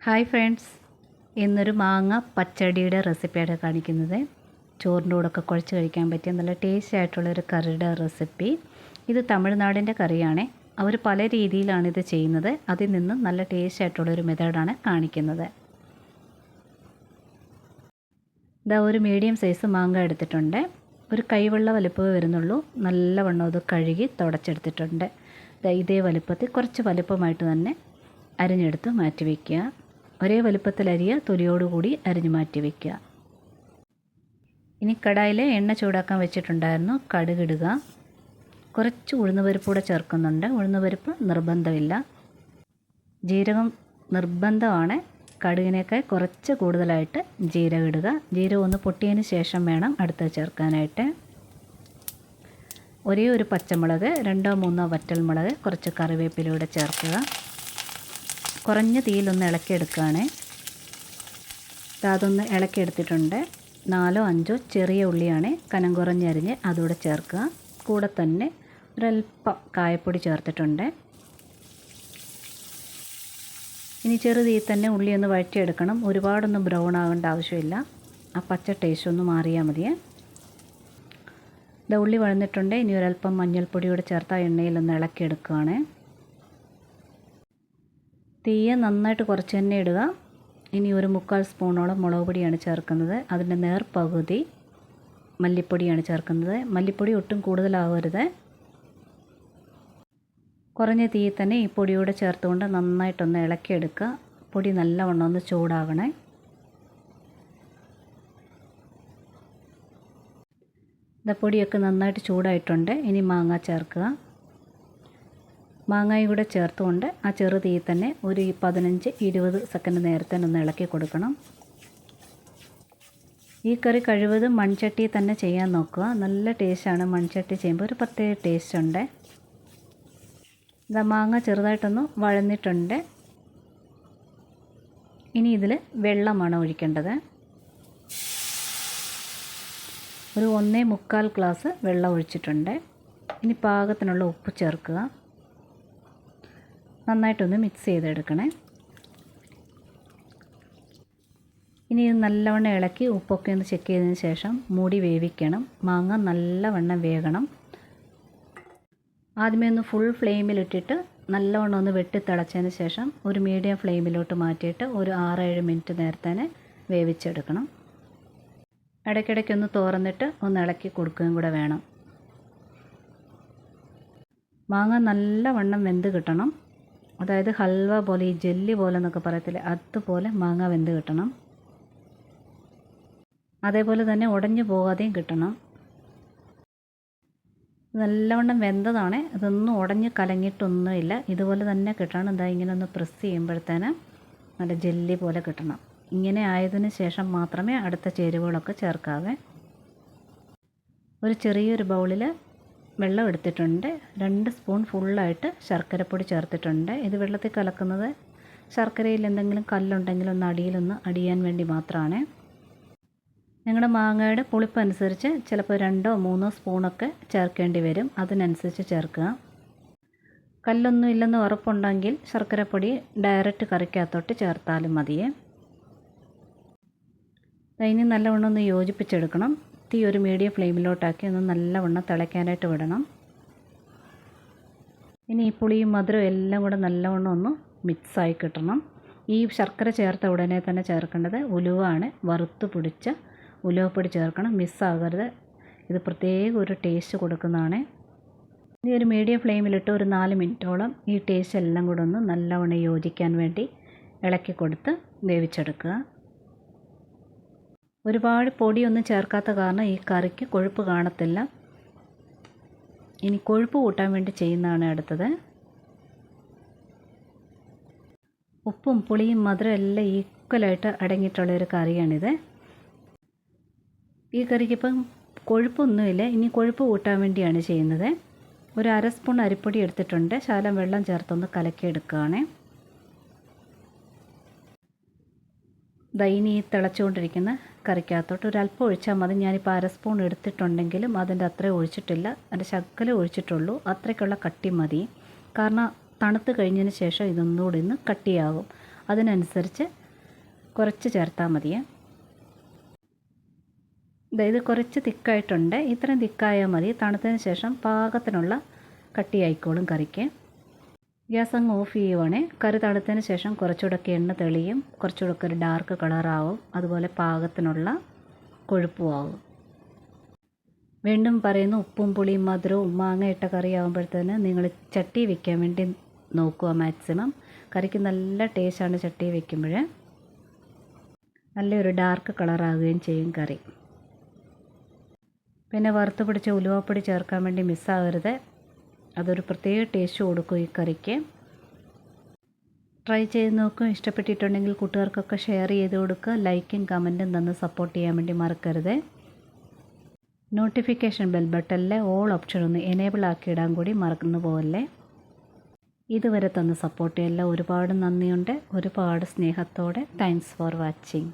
Hi friends, ഇന്നൊരു മാങ്ങ പച്ചടിയുടെ റെസിപ്പിയാണ് കാണിക്കുന്നത്. ചോറിൻ്റെ കൂടെയൊക്കെ കുഴച്ച് കഴിക്കാൻ പറ്റിയ നല്ല ടേസ്റ്റി ആയിട്ടുള്ളൊരു കറിയുടെ റെസിപ്പി. ഇത് തമിഴ്നാടിൻ്റെ കറിയാണ്. അവർ പല രീതിയിലാണ് ഇത് ചെയ്യുന്നത്. അതിൽ നിന്ന് നല്ല ടേസ്റ്റി ആയിട്ടുള്ളൊരു മെത്തേഡാണ് കാണിക്കുന്നത്. ഇതാ ഒരു മീഡിയം സൈസ് മാങ്ങ എടുത്തിട്ടുണ്ട്. ഒരു കൈവെള്ള വലുപ്പമേ വരുന്നുള്ളൂ. നല്ലവണ്ണം അത് കഴുകി തുടച്ചെടുത്തിട്ടുണ്ട്. ഇതേ വലുപ്പത്തിൽ കുറച്ച് വലുപ്പമായിട്ട് തന്നെ അരിഞ്ഞെടുത്ത് മാറ്റി വയ്ക്കുക. ഒരേ വലുപ്പത്തിൽ അരിയ തൊലിയോടുകൂടി അരിഞ്ഞ് മാറ്റി വയ്ക്കുക. ഇനി കടായിൽ എണ്ണ ചൂടാക്കാൻ വെച്ചിട്ടുണ്ടായിരുന്നു. കടുകിടുക. കുറച്ച് ഉഴുന്നുപരിപ്പ് കൂടെ ചേർക്കുന്നുണ്ട്. ഉഴുന്നുപരിപ്പ് നിർബന്ധമില്ല. ജീരകം നിർബന്ധമാണ്. കടുകിനേക്കാൾ കുറച്ച് കൂടുതലായിട്ട് ജീരകം ഇടുക. ജീരകം ഒന്ന് പൊട്ടിയതിന് ശേഷം വേണം അടുത്തത് ചേർക്കാനായിട്ട്. ഒരേ ഒരു പച്ചമുളക്, 2-3 വറ്റൽമുളക്, കുറച്ച് കറിവേപ്പിലൂടെ ചേർക്കുക. കുറഞ്ഞ തീയിലൊന്ന് ഇളക്കിയെടുക്കുകയാണ്. അതൊന്ന് ഇളക്കിയെടുത്തിട്ടുണ്ട്. 4-5 ചെറിയ ഉള്ളിയാണ് കനം കുറഞ്ഞരിഞ്ഞ് അതുകൂടെ ചേർക്കുക. കൂടെ തന്നെ ഒരല്പം കായപ്പൊടി ചേർത്തിട്ടുണ്ട്. ഇനി ചെറു തീയിൽ തന്നെ ഉള്ളി ഒന്ന് വഴറ്റിയെടുക്കണം. ഒരുപാടൊന്നും ബ്രൗൺ ആകേണ്ട ആവശ്യമില്ല. ആ പച്ച ടേസ്റ്റ് ഒന്ന് മാറിയാൽ മതിയേ. ഉള്ളി വഴന്നിട്ടുണ്ട്. ഇനി ഒരല്പം മഞ്ഞൾപ്പൊടിയോടെ ചേർത്ത് ആ എണ്ണയിലൊന്ന് ഇളക്കിയെടുക്കുകയാണ്. തീയെ നന്നായിട്ട് കുറച്ച് തന്നെ ഇടുക. ഇനി ഒരു 3/4 സ്പൂണോളം മുളക് പൊടിയാണ് ചേർക്കുന്നത്. അതിൻ്റെ നേർപകുതി മല്ലിപ്പൊടിയാണ് ചേർക്കുന്നത്. മല്ലിപ്പൊടി ഒട്ടും കൂടുതലാവരുത്. കുറഞ്ഞ തീയിൽ തന്നെ ഈ പൊടിയോടെ ചേർത്തുകൊണ്ട് നന്നായിട്ടൊന്ന് ഇളക്കിയെടുക്കുക. പൊടി നല്ലവണ്ണം ഒന്ന് ചൂടാകണേ. പൊടിയൊക്കെ നന്നായിട്ട് ചൂടായിട്ടുണ്ട്. ഇനി മാങ്ങ ചേർക്കുക. മാങ്ങയും കൂടെ ചേർത്തുകൊണ്ട് ആ ചെറു തീയിൽ തന്നെ ഒരു 15-20 സെക്കൻഡ് നേരത്തെ ഒന്ന് ഇളക്കി കൊടുക്കണം. ഈ കറി കഴിവതും മൺചട്ടി തന്നെ ചെയ്യാൻ നോക്കുക. നല്ല ടേസ്റ്റാണ്. മൺചട്ടി ചെയ്യുമ്പോൾ ഒരു പ്രത്യേക ടേസ്റ്റ് ഉണ്ട്. മാങ്ങ ചെറുതായിട്ടൊന്ന് വഴന്നിട്ടുണ്ട്. ഇനി ഇതിൽ വെള്ളമാണ് ഒഴിക്കേണ്ടത്. ഒരു 1.25 ഗ്ലാസ് വെള്ളം ഒഴിച്ചിട്ടുണ്ട്. ഇനി പാകത്തിനുള്ള ഉപ്പ് ചേർക്കുക. നന്നായിട്ടൊന്ന് മിക്സ് ചെയ്തെടുക്കണേ. ഇനി ഇത് നല്ലവണ്ണം ഇളക്കി ഉപ്പൊക്കെ ഒന്ന് ചെക്ക് ചെയ്തതിന് ശേഷം മൂടി വേവിക്കണം. മാങ്ങ നല്ലവണ്ണം വേകണം. ആദ്യമേ ഒന്ന് ഫുൾ ഫ്ലെയിമിലിട്ടിട്ട് നല്ലവണ്ണം ഒന്ന് വെട്ടിത്തിളച്ചതിന് ശേഷം ഒരു മീഡിയം ഫ്ലെയിമിലോട്ട് മാറ്റിയിട്ട് ഒരു 6-7 മിനിറ്റ് നേരത്തേനെ വേവിച്ചെടുക്കണം. ഇടയ്ക്കിടയ്ക്കൊന്ന് തുറന്നിട്ട് ഒന്ന് ഇളക്കി കൊടുക്കുകയും കൂടെ വേണം. മാങ്ങ നല്ലവണ്ണം വെന്ത് കിട്ടണം. അതായത് ഹൽവ പോലെ, ഈ ജെല്ലി പോലെ എന്നൊക്കെ പറയത്തില്ലേ, അതുപോലെ മാങ്ങ വെന്ത് കിട്ടണം. അതേപോലെ തന്നെ ഉടഞ്ഞു പോകാതെയും കിട്ടണം. നല്ലവണ്ണം വെന്തതാണ്. ഇതൊന്നും ഉടഞ്ഞ് കലങ്ങിയിട്ടൊന്നുമില്ല. ഇതുപോലെ തന്നെ കിട്ടണം. ഇങ്ങനെ ഒന്ന് പ്രസ് ചെയ്യുമ്പോഴത്തേന് നല്ല ജെല്ലി പോലെ കിട്ടണം. ഇങ്ങനെ ആയതിനു ശേഷം മാത്രമേ അടുത്ത ചേരുവകളൊക്കെ ചേർക്കാവേ. ഒരു ചെറിയൊരു ബൗളിൽ വെള്ളം എടുത്തിട്ടുണ്ട്. 2 സ്പൂൺ ഫുള്ളായിട്ട് ശർക്കരപ്പൊടി ചേർത്തിട്ടുണ്ട്. ഇത് വെള്ളത്തിൽ കലക്കുന്നത് ശർക്കരയിൽ എന്തെങ്കിലും കല്ലുണ്ടെങ്കിൽ ഒന്ന് അടിയിലൊന്ന് അടിയാൻ വേണ്ടി മാത്രമാണ്. നിങ്ങളുടെ മാങ്ങയുടെ പുളിപ്പനുസരിച്ച് ചിലപ്പോൾ 2-3 സ്പൂണൊക്കെ ചേർക്കേണ്ടി വരും. അതിനനുസരിച്ച് ചേർക്കുക. കല്ലൊന്നും ഇല്ലെന്ന് ഉറപ്പുണ്ടെങ്കിൽ ശർക്കരപ്പൊടി ഡയറക്റ്റ് കറിക്കകത്തോട്ട് ചേർത്താലും മതിയേ. ഇനി നല്ലവണ്ണം ഒന്ന് യോജിപ്പിച്ചെടുക്കണം. തീ ഒരു മീഡിയം ഫ്ലെയിമിലോട്ടാക്കി ഒന്ന് നല്ലവണ്ണം തിളയ്ക്കാനായിട്ട് വിടണം. ഇനി ഈ പുളിയും മധുരവും എല്ലാം കൂടെ നല്ലവണ്ണം ഒന്ന് മിക്സായി കിട്ടണം. ഈ ശർക്കര ചേർത്ത ഉടനെ തന്നെ ചേർക്കേണ്ടത് ഉലുവയാണ്. വറുത്ത് പൊടിച്ച ഉലുവപ്പൊടി ചേർക്കണം. മിസ്സാകരുത്. ഇത് പ്രത്യേക ഒരു ടേസ്റ്റ് കൊടുക്കുന്നതാണ്. ഇനി ഒരു മീഡിയം ഫ്ലെയിമിലിട്ട് ഒരു 4 മിനിറ്റോളം ഈ ടേസ്റ്റ് എല്ലാം കൂടെ ഒന്ന് നല്ലവണ്ണം യോജിക്കാൻ വേണ്ടി ഇളക്കി കൊടുത്ത് വേവിച്ചെടുക്കുക. ഒരുപാട് പൊടിയൊന്നും ചേർക്കാത്ത കാരണം ഈ കറിക്ക് കൊഴുപ്പ് കാണത്തില്ല. ഇനി കൊഴുപ്പ് കൂട്ടാൻ വേണ്ടി ചെയ്യുന്നതാണ് അടുത്തത്. ഉപ്പും പുളിയും മധുരം എല്ലാം ഈക്വലായിട്ട് അടങ്ങിയിട്ടുള്ളൊരു കറിയാണിത്. ഈ കറിക്കിപ്പം കൊഴുപ്പൊന്നുമില്ല. ഇനി കൊഴുപ്പ് കൂട്ടാൻ വേണ്ടിയാണ് ചെയ്യുന്നത്. ഒരു 1/2 സ്പൂൺ അരിപ്പൊടി എടുത്തിട്ടുണ്ട്. ശകലം വെള്ളം ചേർത്തൊന്ന് കലക്കിയെടുക്കുകയാണ്. ഇനി ഈ തിളച്ചുകൊണ്ടിരിക്കുന്ന കറിക്കകത്തോട്ട് ഒരല്പം ഒഴിച്ചാൽ മതി. ഞാനിപ്പോൾ 1/2 സ്പൂൺ എടുത്തിട്ടുണ്ടെങ്കിലും അതിൻ്റെ അത്രയും ഒഴിച്ചിട്ടില്ല. അതിൻ്റെ ശകലം ഒഴിച്ചിട്ടുള്ളൂ. അത്രയ്ക്കുള്ള കട്ടി മതി. കാരണം തണുത്ത് കഴിഞ്ഞതിന് ശേഷം ഇതൊന്നുകൂടി ഒന്ന് കട്ടിയാകും. അതിനനുസരിച്ച് കുറച്ച് ചേർത്താൽ മതിയേ. ഇത് കുറച്ച് തിക്കായിട്ടുണ്ട്. ഇത്രയും തിക്കായാൽ മതി. തണുത്തതിന് ശേഷം പാകത്തിനുള്ള കട്ടിയായിക്കോളും കറിക്ക്. ഗ്യാസ് അങ്ങ് ഓഫ് ചെയ്യുവാണേ. കറി തണുത്തതിന് ശേഷം കുറച്ചുകൂടെയൊക്കെ എണ്ണ തെളിയും, കുറച്ചുകൂടെയൊക്കെ ഒരു ഡാർക്ക് കളറാവും, അതുപോലെ പാകത്തിനുള്ള കൊഴുപ്പും ആവും. വീണ്ടും പറയുന്നു, ഉപ്പും പുളിയും മധുരവും മാങ്ങ ഇട്ട കറി ആകുമ്പോഴത്തേന് നിങ്ങൾ ചട്ടി വെക്കാൻ വേണ്ടി നോക്കുക മാക്സിമം. കറിക്ക് നല്ല ടേസ്റ്റാണ് ചട്ടി വെക്കുമ്പോൾ. നല്ലൊരു ഡാർക്ക് കളറാകുകയും ചെയ്യും കറി. പിന്നെ വറുത്ത് പിടിച്ച ഉലുവാപ്പൊടി ചേർക്കാൻ വേണ്ടി മിസ്സാകരുത്. അതൊരു പ്രത്യേക ടേസ്റ്റ് കൊടുക്കും ഈ കറിക്ക്. ട്രൈ ചെയ്ത് നോക്കും. ഇഷ്ടപ്പെട്ടിട്ടുണ്ടെങ്കിൽ കൂട്ടുകാർക്കൊക്കെ ഷെയർ ചെയ്ത് കൊടുക്കുക. ലൈക്കും കമൻറ്റും തന്ന് സപ്പോർട്ട് ചെയ്യാൻ വേണ്ടി മറക്കരുത്. നോട്ടിഫിക്കേഷൻ ബെൽ ബട്ടണിലെ ഓൾ ഓപ്ഷൻ ഒന്ന് എനേബിൾ ആക്കിയിടാൻ കൂടി മറന്നു പോകല്ലേ. ഇതുവരെ തന്ന സപ്പോർട്ട് എല്ലാം ഒരുപാട് നന്ദിയുണ്ട്. ഒരുപാട് സ്നേഹത്തോടെ താങ്ക്സ് ഫോർ വാച്ചിങ്.